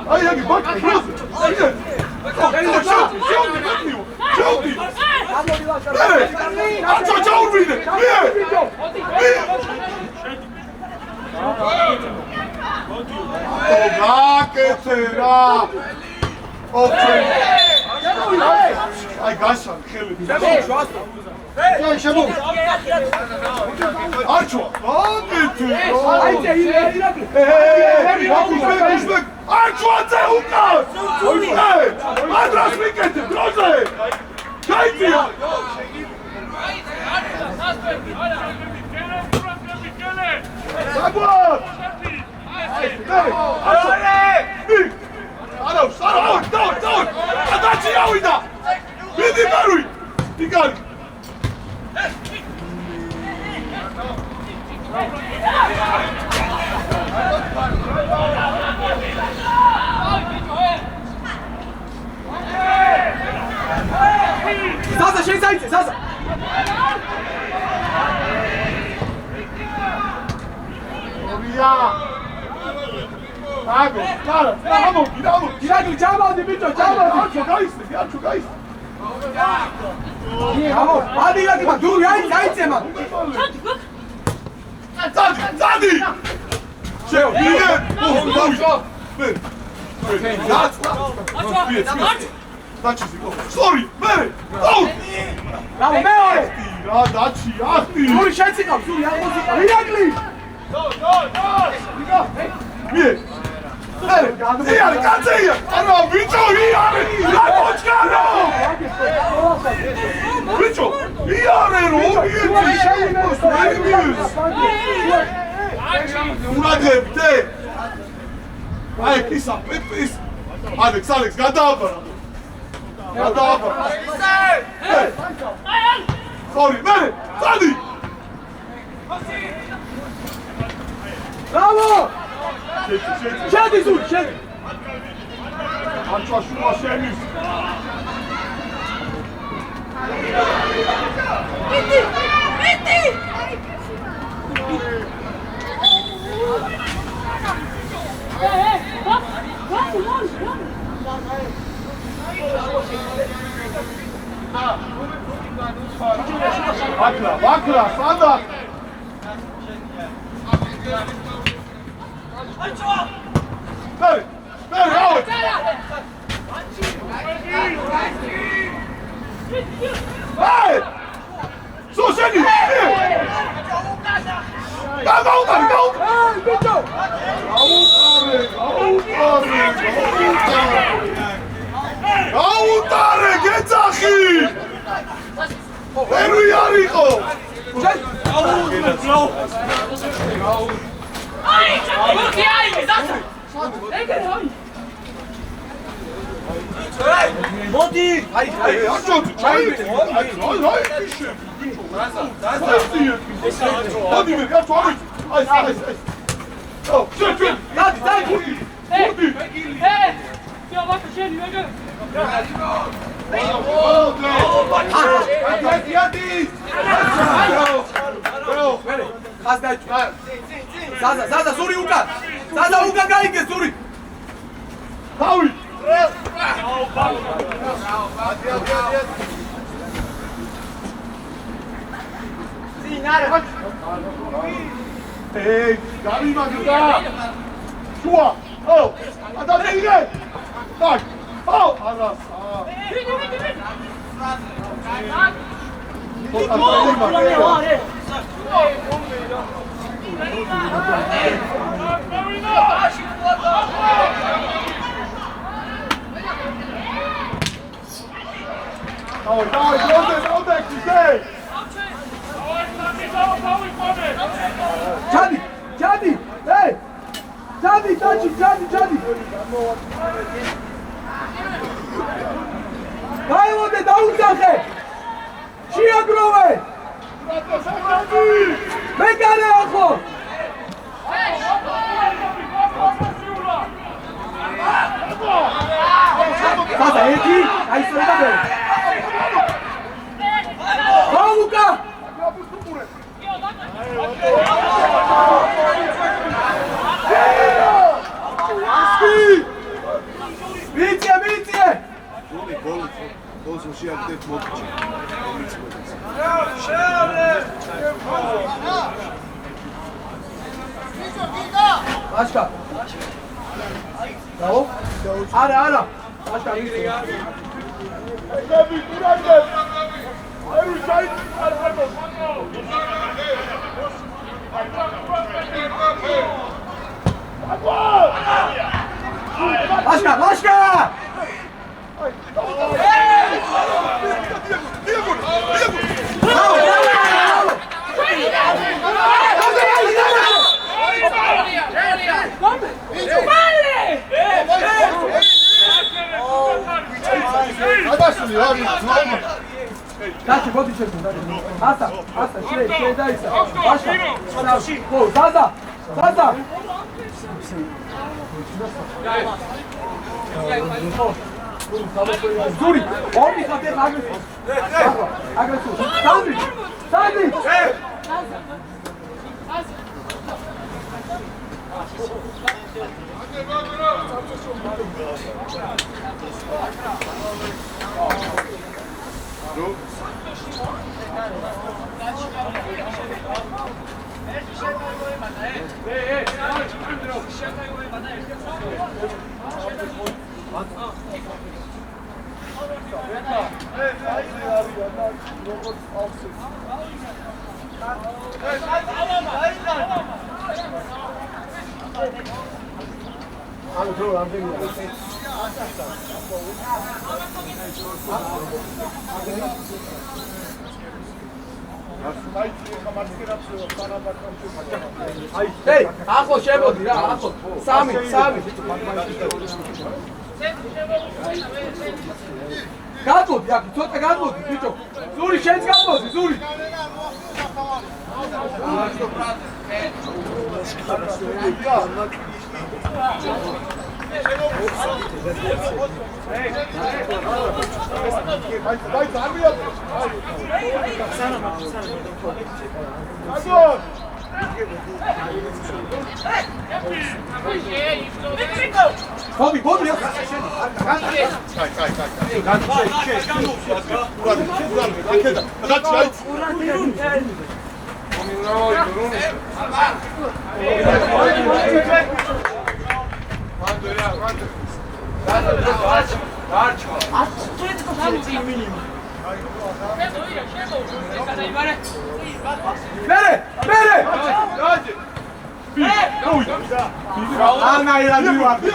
აი აგი ბაკი შოუდი გაკეთე რა. ოფჩენ. აი გაშან ხელი. შემო. არჩვა. გაკეთე. აიწე ირაკლი. უშბეკ. არჩვაძე უკან. ადრას მიკეთე დროზე. გაიწია. საგვარ. არა, დაუ. ადაჩი ავიდა. მიდი მარვი. იგარი. Zaza, შეიძლება Zaza. ია. აგო, კარა, ამოგი. ირაკლი, ჩამოვდი ბიჭო, ჩამოვდი. არჩო გაისე. ამო, ადი ირაკლი, დური აიწე მაგ. წადი. შეო, იგე. დაჩი გო. სორი, მე. აუ. რავი, მეორე. რა დაჩი, ახტი. დური შეციკავ, დური აღმოსიყავ. ირაკლი. მie. ზიარი, კაცია. არა, ბიჭო, იარე. რა მოჭკარო. ბიჭო, იარე რო, უნაგებდე. აი, კისა, პიპის. ალექს, გადააბარა. სორი, მე, წადი. Bravo! შედი. შედი ზური, შედი. არჩვა შუა შენის. Miti! ვაკრა, სადა? მე, რაო? აი! სოშენი! გაუყარე! აი, ბიჭო! გაუტარე, გეძახი! ვერი არისო! Ai, მოდი აი, ზასა. ეგრე აი. მოდი! აი, არჩოდი, ჩაიგე. აი, ისე. მოდი მე, გაწვავი. აი. ო, შენ. დაი! მოდი. Ё, ვაკ შენი ეგრე. ხას დაიჭვა. Zaza, ზური უკან. Zaza უკან გაიგე ზური. თავი. ეი, გამიმაგდა. შუა. ო, ადაიგე. так. ო, არას. Давай, Jadi, hey! Jadi. Დაიმოდე, დაუძახე! შეაგროვე! მე გარე ახო! Zaza, ერთი, აისროდა მე. Ლუკა! Bicie! Gol socijalnych moczi. Maczka! Bravo. Ara. Başka bir şey. Başka. Daci, vodi će se. Asa, šrej, daj se. Başka. Zaza. Zuri, ovdje sad je agresiju. Sandri. Hej, ახლო შემოდი რა, ახლო. სამი. გადმოდი, აქ ცოტა გადმოდი, ბიჭო. ზური შენც გადმოდი, ზური. Bobby, Bere! Ana ira di guarda.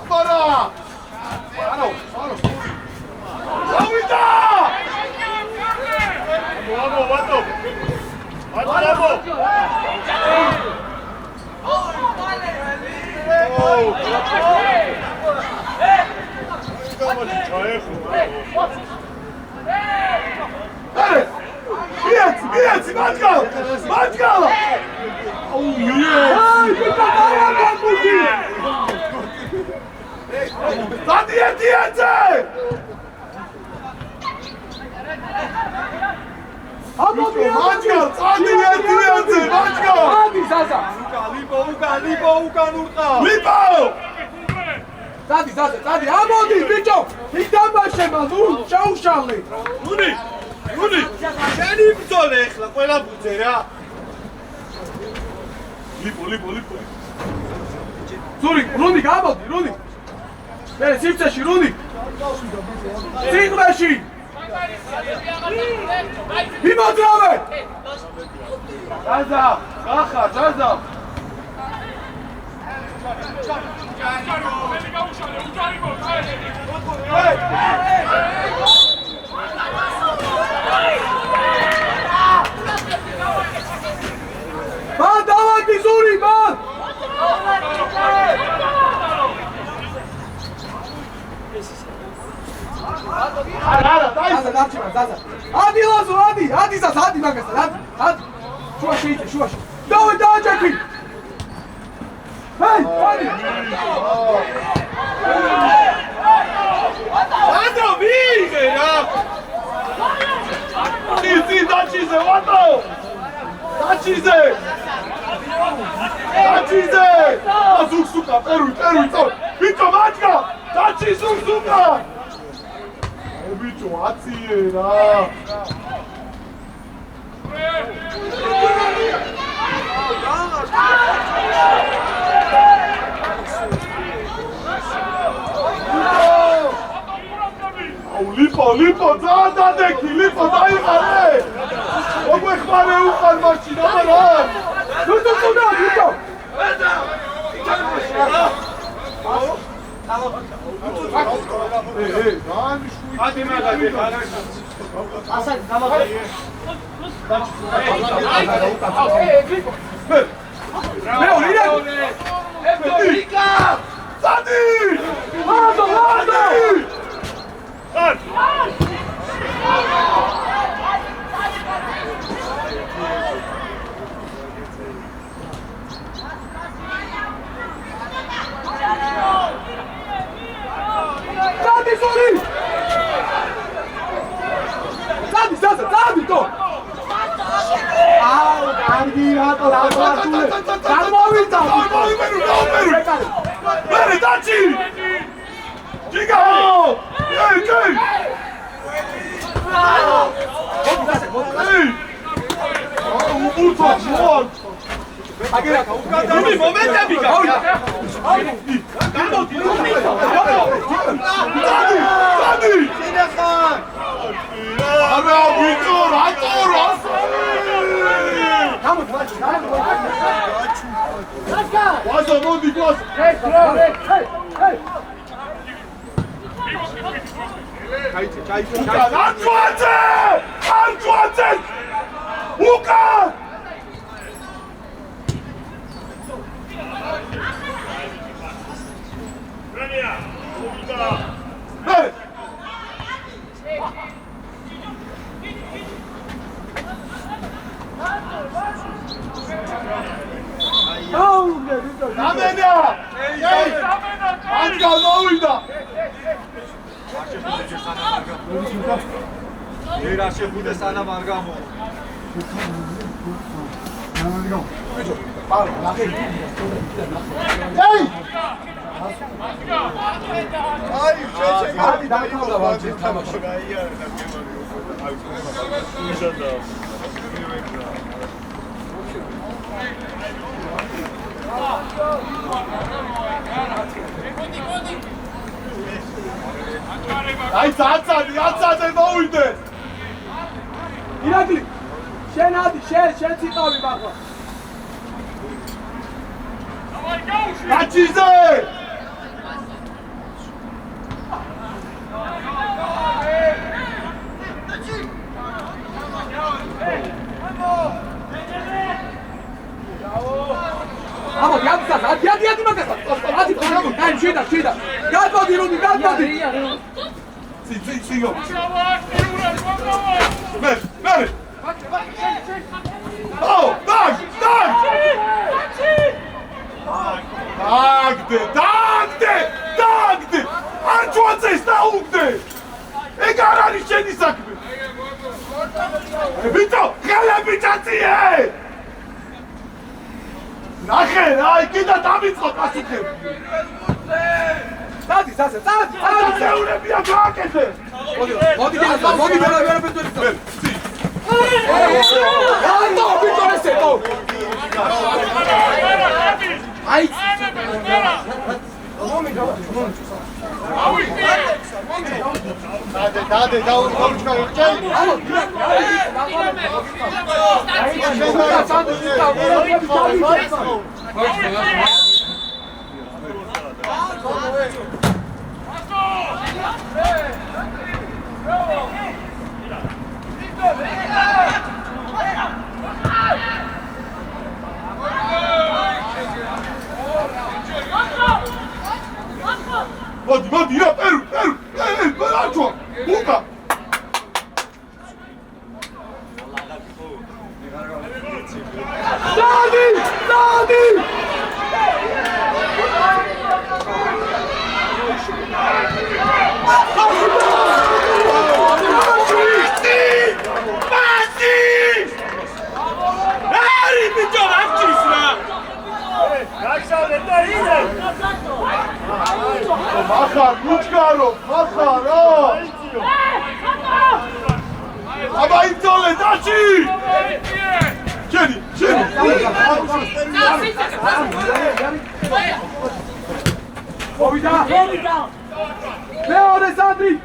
Para! Auita! Vamos! Biec! Matka! Oh, yes! Ai, que cagada, Bugi! Adiante! Matka! Adi, Zaza! Lipo! Zadi, ამოდი, ბიჭო! იდამაშება, ნუ, შაუშალე! რუნი! შენი ბრძოლე ახლა ყველა ბუძე რა! ლიპო! ზური, რუნი, გამოდი, რუნი! მე სივრცეში, რუნი! სიღრმეში! იმოძრავე! Zaza! Man, davay Zuri, man! Zaza. Hadi Lazo, hadi Zaza, hadi magazin, hadi. Şuva şey. Davay Jackie. Hey, hadi. Vado, vive, ya! Sì, dacci se, vado! Dacci se! Suka, peruj, to! Bicho, mačka! Dacci, suka! O, bicho, acije, da! ლიპო, ძალიან დადექი, ლიპო, დაიყარე! მოგვეხმარე უყარ მაშინ, აბა რა! თუნდა, ლიპო! ადი მაგარი, ასაკ გამაგე. მეური რა? ეკა! სადი! ლადო! Sadi, Sori! Sadi, to! Au, Gandhi, rato, Bene, dacci! Giga! Ehi! ნუ მომენტები გაქვს. Sadi! შინახან. არა, ვიწო, რატო? ვაზა, მოდი, გვას! Antoine! Uka! Hey! Amena! Anca novida! Era შეხვიდე სანამ არ გამო. Ai, აცადე მოვიდე! ირაკლი, შენ ადი, შენ ციყავი მაღლა. გაჩიზე! აბა, გადსა, ადი მაგასა. ადი, აი, შიდა. გადმოდი, რუდი. Sigo. Mere. Oh, dag! Dagde! Antoine დაუგდე! ეგ არ არის შენი საქმე! ბიჭო, ხალები ჩაციე! ნახე, აი, კიდე დამიწყო პასუხები! Sadi, ზეურებია გააკეთე! მოდი, ვერაფერს Ando, Vittorio, go! Ai! Dade, დაუწყო. Მოდი, რა, პერუ, ბოლაჩო, უკა. Dadi! Mahar, Luchkaro, Aba intole, daci! Jenny! Leone, Sandri!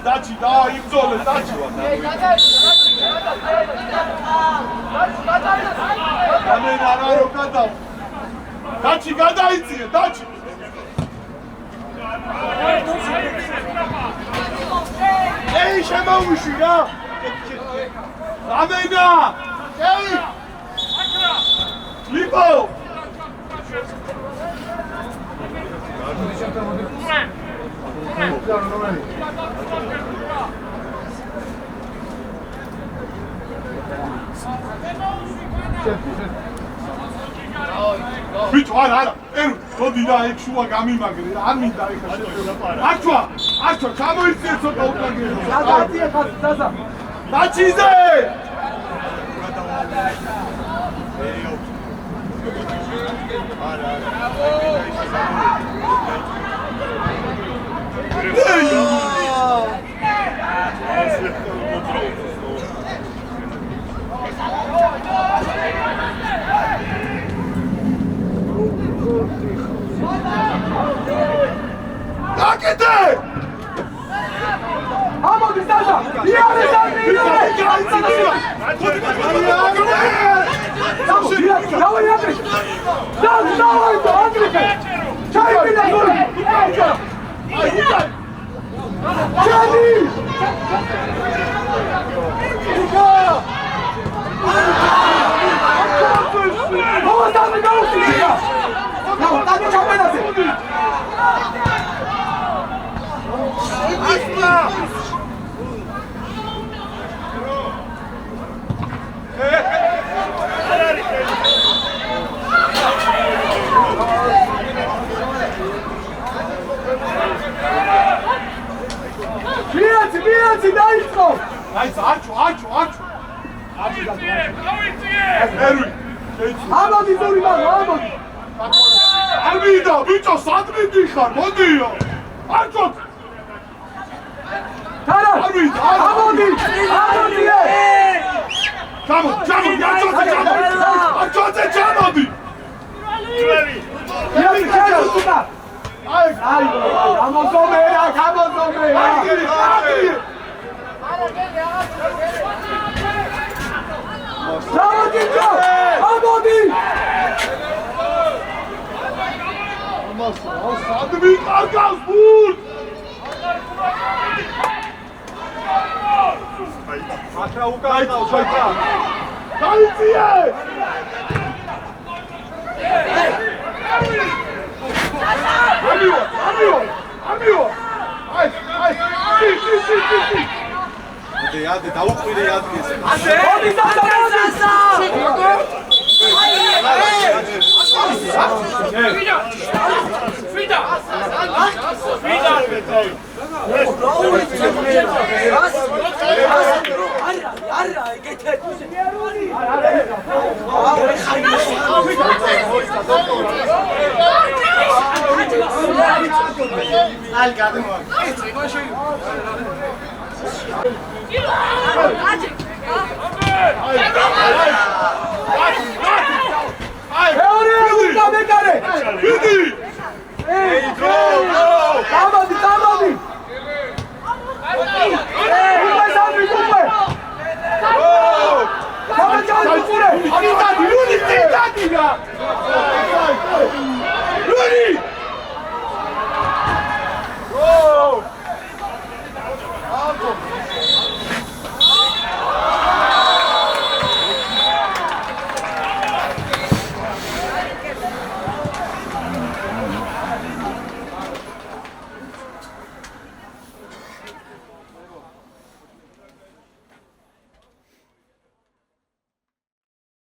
Daci, da, imzole, daci. Daci, gadaiție, daci. Ei, ce mă uși, da? Amena! Ei! Lipo! Bicho, ara, eru, todi da ek shua gamimagre, არ მინდა ეხა შეძლება. არჩვა, გამოიწიე ცოტა უკრაგე. გადაიწიე ხაზა. დაჩიზე! Akete! ამოდი სადა! იარე სადი! დავაი ანდრე! დავაი ანდრე! ჩაიგდა გოლი! ჩადი! მოასწავლე გაუსწრია! დავაი ჩამენაზე! Bianci, დაიწყო! არჩუ! ერვი, ამოდი ზური მაგ, ამოდი! არ მინდა, ბიჭო, სად მიდიხარ? მოდიო! არჩოთ! თარა! ამოდი! არჩოთე ჩამოდი! იარი, ჩაიწყო! აი, გამოზომერა! ამოდი! სად მიყარგავს ბურთ? აკრა უკანა შოთა. დაიწიე! ამიო! აი! Ade, დაუყვირე ადგეს. ასე! მოდი დასა! Frida! არა, ეკეთე. Al gadmo. მეორე უკა მეკარე